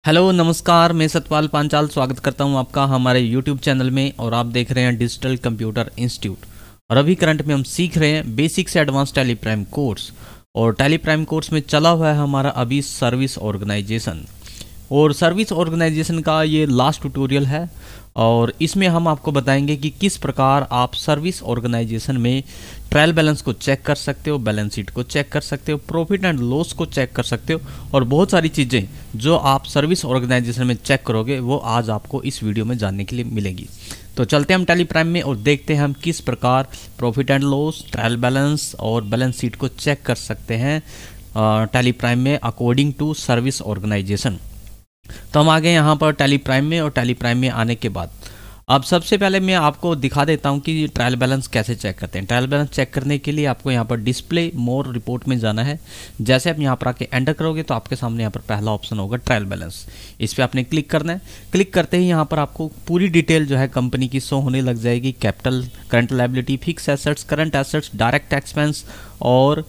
Hello नमस्कार, मैं सतपाल पांचाल स्वागत करता हूं आपका हमारे यूट्यूब चैनल में। और आप देख रहे हैं डिजिटल कंप्यूटर इंस्टीट्यूट। और अभी करंट में हम सीख रहे हैं बेसिक से एडवांस टैली प्राइम कोर्स। और टैली प्राइम कोर्स में चला हुआ है हमारा अभी सर्विस ऑर्गेनाइजेशन। और सर्विस ऑर्गेनाइजेशन का ये लास्ट ट्यूटोरियल है। और इसमें हम आपको बताएंगे कि किस प्रकार आप सर्विस ऑर्गेनाइजेशन में ट्रायल बैलेंस को चेक कर सकते हो, बैलेंस शीट को चेक कर सकते हो, प्रॉफिट एंड लॉस को चेक कर सकते हो, और बहुत सारी चीज़ें जो आप सर्विस ऑर्गेनाइजेशन में चेक करोगे वो आज आपको इस वीडियो में जानने के लिए मिलेगी। तो चलते हैं हम टैली प्राइम में और देखते हैं हम किस प्रकार profit and loss, trial balance और बैलेंस शीट को चेक कर सकते हैं टैली प्राइम में अकॉर्डिंग टू सर्विस ऑर्गेनाइजेशन। तो हम आ गए यहाँ पर टैली प्राइम में। और टैली प्राइम में आने के बाद अब सबसे पहले मैं आपको दिखा देता हूँ कि ट्रायल बैलेंस कैसे चेक करते हैं। ट्रायल बैलेंस चेक करने के लिए आपको यहाँ पर डिस्प्ले मोर रिपोर्ट में जाना है। जैसे आप यहाँ पर आके एंटर करोगे तो आपके सामने यहाँ पर पहला ऑप्शन होगा ट्रायल बैलेंस। इस पर आपने क्लिक करना है। क्लिक करते ही यहाँ पर आपको पूरी डिटेल जो है कंपनी की शो होने लग जाएगी। Capital, current liability, fix assets, current assets, direct expense और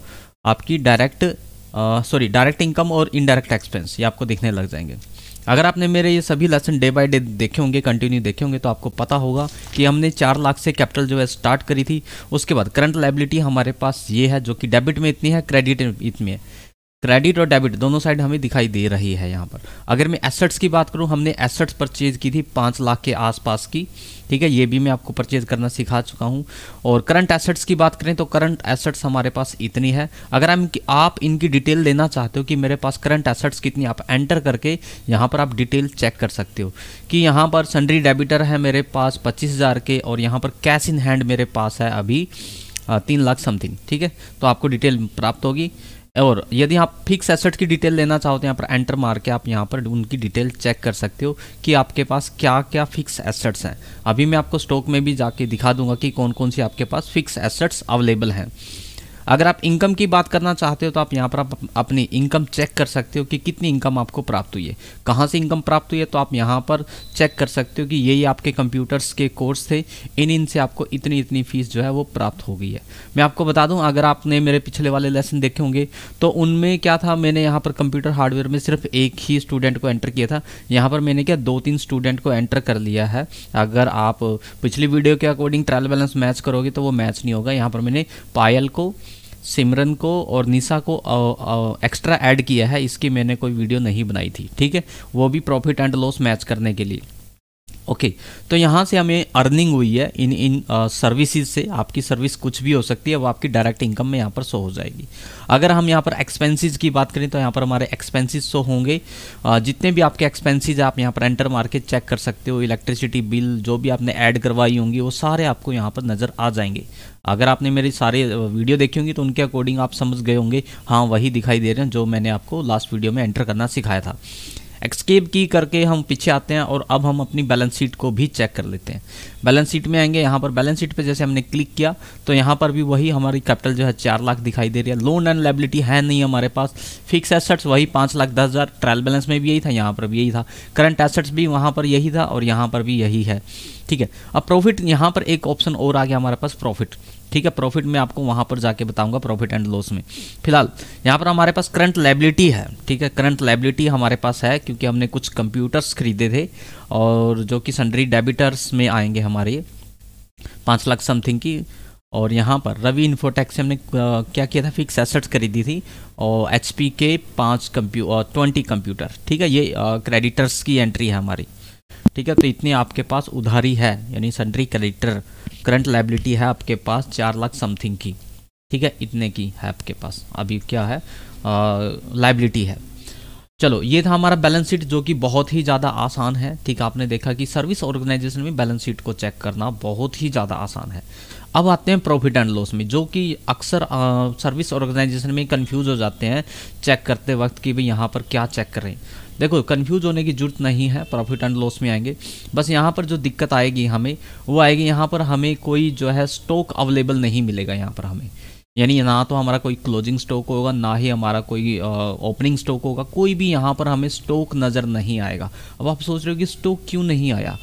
आपकी डायरेक्ट इनकम और इनडायरेक्ट एक्सपेंस, ये आपको दिखने लग जाएंगे। अगर आपने मेरे ये सभी लेसन डे बाय डे देखे होंगे, कंटिन्यू देखे होंगे, तो आपको पता होगा कि हमने 4 लाख से कैपिटल जो है स्टार्ट करी थी। उसके बाद करंट लायबिलिटी हमारे पास ये है जो कि डेबिट में इतनी है, क्रेडिट में इतनी है। क्रेडिट और डेबिट दोनों साइड हमें दिखाई दे रही है यहाँ पर। अगर मैं एसेट्स की बात करूँ, हमने एसेट्स परचेज की थी 5 लाख के आसपास की, ठीक है, ये भी मैं आपको परचेज करना सिखा चुका हूँ। और करंट एसेट्स की बात करें तो करंट एसेट्स हमारे पास इतनी है। अगर आप इनकी डिटेल लेना चाहते हो कि मेरे पास करंट एसेट्स कितनी, आप एंटर करके यहाँ पर आप डिटेल चेक कर सकते हो कि यहाँ पर सन्ड्री डेबिटर है मेरे पास 25,000 के, और यहाँ पर कैश इन हैंड मेरे पास है अभी 3 लाख समथिंग, ठीक है। तो आपको डिटेल प्राप्त होगी। और यदि आप फिक्स एसेट की डिटेल लेना चाहते हैं, यहाँ पर एंटर मार के आप यहाँ पर उनकी डिटेल चेक कर सकते हो कि आपके पास क्या क्या फिक्स एसेट्स हैं। अभी मैं आपको स्टॉक में भी जाके दिखा दूंगा कि कौन कौन सी आपके पास फिक्स एसेट्स अवेलेबल हैं। अगर आप इनकम की बात करना चाहते हो तो आप यहाँ पर आप अपनी इनकम चेक कर सकते हो कि कितनी इनकम आपको प्राप्त हुई है, कहाँ से इनकम प्राप्त हुई है। तो आप यहाँ पर चेक कर सकते हो कि ये आपके कंप्यूटर्स के कोर्स थे, इनसे आपको इतनी इतनी फीस जो है वो प्राप्त हो गई है। मैं आपको बता दूं, अगर आपने मेरे पिछले वाले लेसन देखे होंगे तो उनमें क्या था, मैंने यहाँ पर कंप्यूटर हार्डवेयर में सिर्फ एक ही स्टूडेंट को एंटर किया था। यहाँ पर मैंने क्या 2-3 स्टूडेंट को एंटर कर लिया है। अगर आप पिछली वीडियो के अकॉर्डिंग ट्रायल बैलेंस मैच करोगे तो वो मैच नहीं होगा। यहाँ पर मैंने पायल को, सिमरन को और निशा को एक्स्ट्रा ऐड किया है। इसकी मैंने कोई वीडियो नहीं बनाई थी, ठीक है, वो भी प्रॉफिट एंड लॉस मैच करने के लिए। ओके, तो यहाँ से हमें अर्निंग हुई है इन सर्विसेज से। आपकी सर्विस कुछ भी हो सकती है, वो आपकी डायरेक्ट इनकम में यहाँ पर शो हो जाएगी। अगर हम यहाँ पर एक्सपेंसेस की बात करें तो यहाँ पर हमारे एक्सपेंसेस शो होंगे। जितने भी आपके एक्सपेंसेस आप यहाँ पर एंटर मार के चेक कर सकते हो। इलेक्ट्रिसिटी बिल जो भी आपने ऐड करवाई होंगी वो सारे आपको यहाँ पर नज़र आ जाएंगे। अगर आपने मेरी सारे वीडियो देखी होंगी तो उनके अकॉर्डिंग आप समझ गए होंगे, हाँ वही दिखाई दे रहे हैं जो मैंने आपको लास्ट वीडियो में एंटर करना सिखाया था। एस्केप की करके हम पीछे आते हैं और अब हम अपनी बैलेंस शीट को भी चेक कर लेते हैं। बैलेंस शीट में आएंगे, यहाँ पर बैलेंस शीट पे जैसे हमने क्लिक किया तो यहाँ पर भी वही हमारी कैपिटल जो है 4 लाख दिखाई दे रही है। लोन एंड लायबिलिटी है नहीं हमारे पास। फिक्स एसेट्स वही 5,10,000, ट्रायल बैलेंस में भी यही था, यहाँ पर भी यही था। करंट एसेट्स भी वहाँ पर यही था और यहाँ पर भी यही है, ठीक है। अब प्रॉफिट, यहाँ पर एक ऑप्शन और आ गया हमारे पास, प्रॉफिट, ठीक है। प्रॉफिट में आपको वहाँ पर जाके बताऊंगा प्रॉफिट एंड लॉस में। फिलहाल यहाँ पर हमारे पास करंट लायबिलिटी है, ठीक है। करंट लायबिलिटी हमारे पास है क्योंकि हमने कुछ कंप्यूटर्स खरीदे थे और जो कि सन्ड्री डेबिटर्स में आएंगे हमारे 5 लाख समथिंग की। और यहाँ पर रवि इन्फोटेक से हमने क्या किया था, फिक्स एसेट्स खरीदी थी और HP के 20 कंप्यूटर, ठीक है। ये क्रेडिटर्स की एंट्री है हमारी, ठीक है। तो इतनी आपके पास उधारी है, यानी सन्ड्री क्रेडिटर। करंट लायबिलिटी है आपके पास 4 लाख समथिंग की, ठीक है, इतने की है आपके पास। अभी क्या है, लायबिलिटी है। चलो, ये था हमारा बैलेंस शीट जो कि बहुत ही ज़्यादा आसान है, ठीक। आपने देखा कि सर्विस ऑर्गेनाइजेशन में बैलेंस शीट को चेक करना बहुत ही ज़्यादा आसान है। अब आते हैं प्रॉफिट एंड लॉस में, जो कि अक्सर सर्विस ऑर्गेनाइजेशन में कंफ्यूज हो जाते हैं चेक करते वक्त कि भाई यहाँ पर क्या चेक करें। देखो, कंफ्यूज होने की जरूरत नहीं है। प्रॉफिट एंड लॉस में आएंगे, बस यहाँ पर जो दिक्कत आएगी हमें वो आएगी, यहाँ पर हमें कोई जो है स्टॉक अवेलेबल नहीं मिलेगा यहाँ पर हमें। यानी ना तो हमारा कोई क्लोजिंग स्टॉक होगा, ना ही हमारा कोई ओपनिंग स्टॉक होगा, कोई भी यहाँ पर हमें स्टॉक नज़र नहीं आएगा। अब आप सोच रहे हो कि स्टॉक क्यों नहीं आया।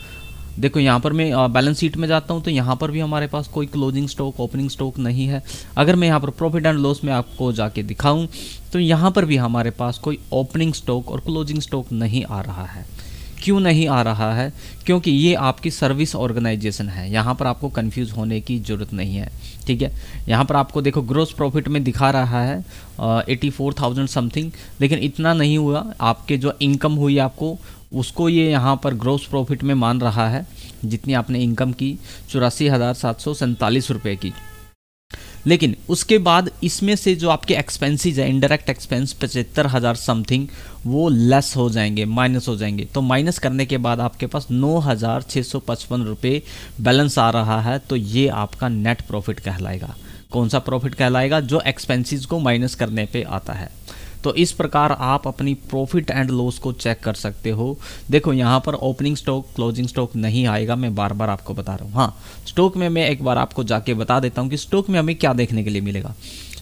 देखो यहाँ पर मैं बैलेंस शीट में जाता हूँ तो यहाँ पर भी हमारे पास कोई क्लोजिंग स्टॉक, ओपनिंग स्टॉक नहीं है। अगर मैं यहाँ पर प्रॉफिट एंड लॉस में आपको जाके दिखाऊं तो यहाँ पर भी हमारे पास कोई ओपनिंग स्टॉक और क्लोजिंग स्टॉक नहीं आ रहा है। क्यों नहीं आ रहा है? क्योंकि ये आपकी सर्विस ऑर्गेनाइजेशन है, यहाँ पर आपको कंफ्यूज होने की ज़रूरत नहीं है। ठीक है, यहाँ पर आपको देखो ग्रोस प्रॉफिट में दिखा रहा है 84,000 समथिंग, लेकिन इतना नहीं हुआ। आपके जो इनकम हुई आपको उसको ये यहाँ पर ग्रोस प्रॉफिट में मान रहा है, जितनी आपने इनकम की 84,747 रुपये की। लेकिन उसके बाद इसमें से जो आपके एक्सपेंसेस है, इनडायरेक्ट एक्सपेंस 75,000 समथिंग, वो लेस हो जाएंगे, माइनस हो जाएंगे। तो माइनस करने के बाद आपके पास 9,655 रुपये बैलेंस आ रहा है। तो ये आपका नेट प्रॉफिट कहलाएगा। कौन सा प्रॉफिट कहलाएगा? जो एक्सपेंसेस को माइनस करने पे आता है। तो इस प्रकार आप अपनी प्रॉफिट एंड लॉस को चेक कर सकते हो। देखो यहाँ पर ओपनिंग स्टॉक, क्लोजिंग स्टॉक नहीं आएगा, मैं बार बार आपको बता रहा हूँ। हाँ, स्टॉक में मैं एक बार आपको जाके बता देता हूँ कि स्टॉक में हमें क्या देखने के लिए मिलेगा।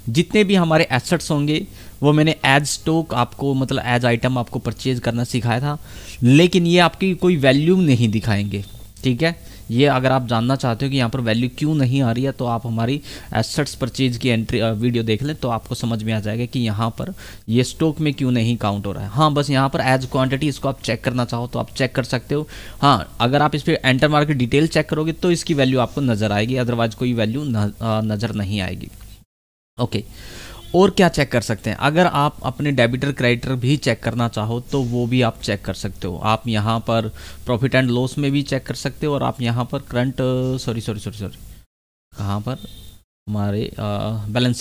जितने भी हमारे एसेट्स होंगे वो मैंने एज स्टॉक आपको, मतलब एज आइटम आपको परचेज करना सिखाया था, लेकिन ये आपकी कोई वैल्यू नहीं दिखाएंगे। ठीक है, ये अगर आप जानना चाहते हो कि यहाँ पर वैल्यू क्यों नहीं आ रही है तो आप हमारी एसेट्स परचेज की एंट्री वीडियो देख लें, तो आपको समझ में आ जाएगा कि यहाँ पर ये स्टॉक में क्यों नहीं काउंट हो रहा है। हाँ, बस यहाँ पर एज क्वांटिटी इसको आप चेक करना चाहो तो आप चेक कर सकते हो। हाँ, अगर आप इस पर एंटर मार के डिटेल चेक करोगे तो इसकी वैल्यू आपको नज़र आएगी, अदरवाइज कोई वैल्यू नज़र नहीं आएगी। ओके, और क्या चेक कर सकते हैं? अगर आप अपने डेबिटर क्रेडिटर भी चेक करना चाहो तो वो भी आप चेक कर सकते हो। आप यहाँ पर प्रॉफिट एंड लॉस में भी चेक कर सकते हो, और आप यहाँ पर करंट सॉरी कहाँ पर, हमारे बैलेंस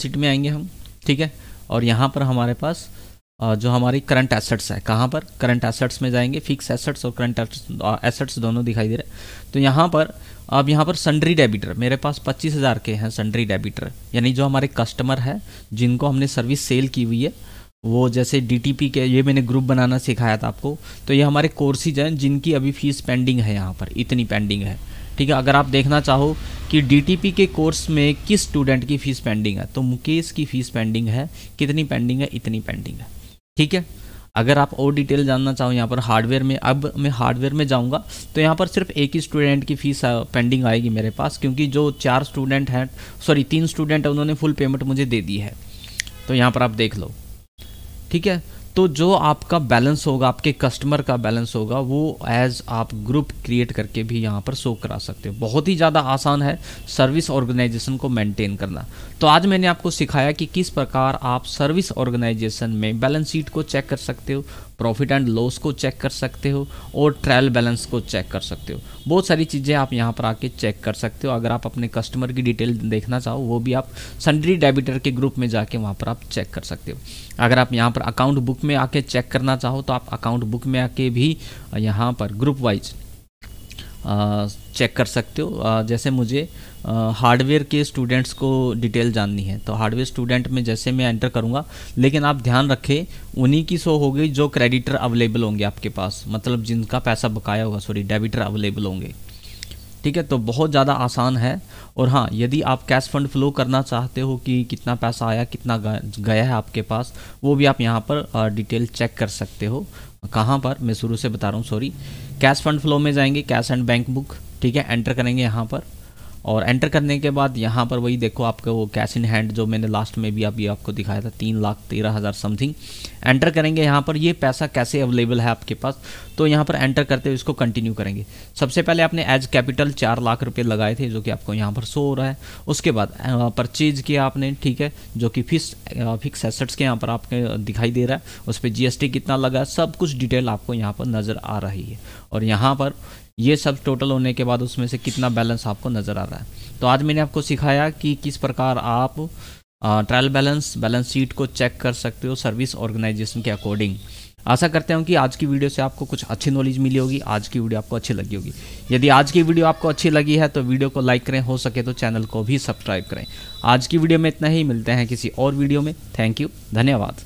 शीट में आएंगे हम। ठीक है, और यहाँ पर हमारे पास जो हमारी करंट एसेट्स है, कहाँ पर करंट एसेट्स में जाएंगे। फिक्स एसेट्स और करंट एसेट्स दोनों दिखाई दे रहे हैं। तो यहाँ पर अब यहाँ पर सन्ड्री डेबिटर मेरे पास 25,000 के हैं। सन्ड्री डेबिटर यानी जो हमारे कस्टमर है जिनको हमने सर्विस सेल की हुई है, वो जैसे डीटीपी के, ये मैंने ग्रुप बनाना सिखाया था आपको। तो ये हमारे कोर्सेज हैं जिनकी अभी फीस पेंडिंग है, यहाँ पर इतनी पेंडिंग है। ठीक है, अगर आप देखना चाहो कि डीटीपी के कोर्स में किस स्टूडेंट की फ़ीस पेंडिंग है, तो मुकेश की फ़ीस पेंडिंग है। कितनी पेंडिंग है? इतनी पेंडिंग है। ठीक है, अगर आप और डिटेल जानना चाहो यहाँ पर हार्डवेयर में, अब मैं हार्डवेयर में जाऊँगा तो यहाँ पर सिर्फ एक ही स्टूडेंट की फ़ीस पेंडिंग आएगी मेरे पास, क्योंकि जो 3 स्टूडेंट हैं उन्होंने फुल पेमेंट मुझे दे दी है। तो यहाँ पर आप देख लो। ठीक है, तो जो आपका बैलेंस होगा, आपके कस्टमर का बैलेंस होगा, वो एज आप ग्रुप क्रिएट करके भी यहाँ पर शो करा सकते हो। बहुत ही ज़्यादा आसान है सर्विस ऑर्गेनाइजेशन को मेंटेन करना। तो आज मैंने आपको सिखाया कि किस प्रकार आप सर्विस ऑर्गेनाइजेशन में बैलेंस शीट को चेक कर सकते हो, प्रॉफिट एंड लॉस को चेक कर सकते हो, और ट्रायल बैलेंस को चेक कर सकते हो। बहुत सारी चीज़ें आप यहाँ पर आके चेक कर सकते हो। अगर आप अपने कस्टमर की डिटेल देखना चाहो वो भी आप सन्ड्री डेबिटर के ग्रुप में जाके वहाँ पर आप चेक कर सकते हो। अगर आप यहाँ पर अकाउंट बुक में आके चेक करना चाहो तो आप अकाउंट बुक में आके भी यहाँ पर ग्रुप वाइज चेक कर सकते हो। जैसे मुझे हार्डवेयर के स्टूडेंट्स को डिटेल जाननी है तो हार्डवेयर स्टूडेंट में जैसे मैं एंटर करूंगा, लेकिन आप ध्यान रखें उन्हीं की शो होगी जो क्रेडिटर अवेलेबल होंगे आपके पास, मतलब जिनका पैसा बकाया होगा, डेबिटर अवेलेबल होंगे। ठीक है, तो बहुत ज़्यादा आसान है। और हाँ, यदि आप कैश फंड फ्लो करना चाहते हो कि कितना पैसा आया, कितना गया है आपके पास, वो भी आप यहाँ पर डिटेल चेक कर सकते हो। कहाँ पर, मैं शुरू से बता रहा हूँ, कैश फंड फ्लो में जाएंगे, कैश एंड बैंक बुक। ठीक है, एंटर करेंगे यहाँ पर, और एंटर करने के बाद यहाँ पर वही देखो आपको वो कैश इन हैंड जो मैंने लास्ट में भी अभी आपको दिखाया था 3,13,000 समथिंग। एंटर करेंगे यहाँ पर, ये पैसा कैसे अवेलेबल है आपके पास, तो यहाँ पर एंटर करते हुए इसको कंटिन्यू करेंगे। सबसे पहले आपने एज कैपिटल 4 लाख रुपए लगाए थे जो कि आपको यहाँ पर शो हो रहा है। उसके बाद परचेज किया आपने, ठीक है, जो कि फिक्स एसेट्स के यहाँ पर आपके दिखाई दे रहा है, उस पर GST कितना लगा, सब कुछ डिटेल आपको यहाँ पर नज़र आ रही है। और यहाँ पर ये सब टोटल होने के बाद उसमें से कितना बैलेंस आपको नज़र आ रहा है। तो आज मैंने आपको सिखाया कि किस प्रकार आप ट्रायल बैलेंस शीट को चेक कर सकते हो सर्विस ऑर्गेनाइजेशन के अकॉर्डिंग। आशा करते हैं कि आज की वीडियो से आपको कुछ अच्छी नॉलेज मिली होगी, आज की वीडियो आपको अच्छी लगी होगी। यदि आज की वीडियो आपको अच्छी लगी है तो वीडियो को लाइक करें, हो सके तो चैनल को भी सब्सक्राइब करें। आज की वीडियो में इतना ही, मिलते हैं किसी और वीडियो में। थैंक यू, धन्यवाद।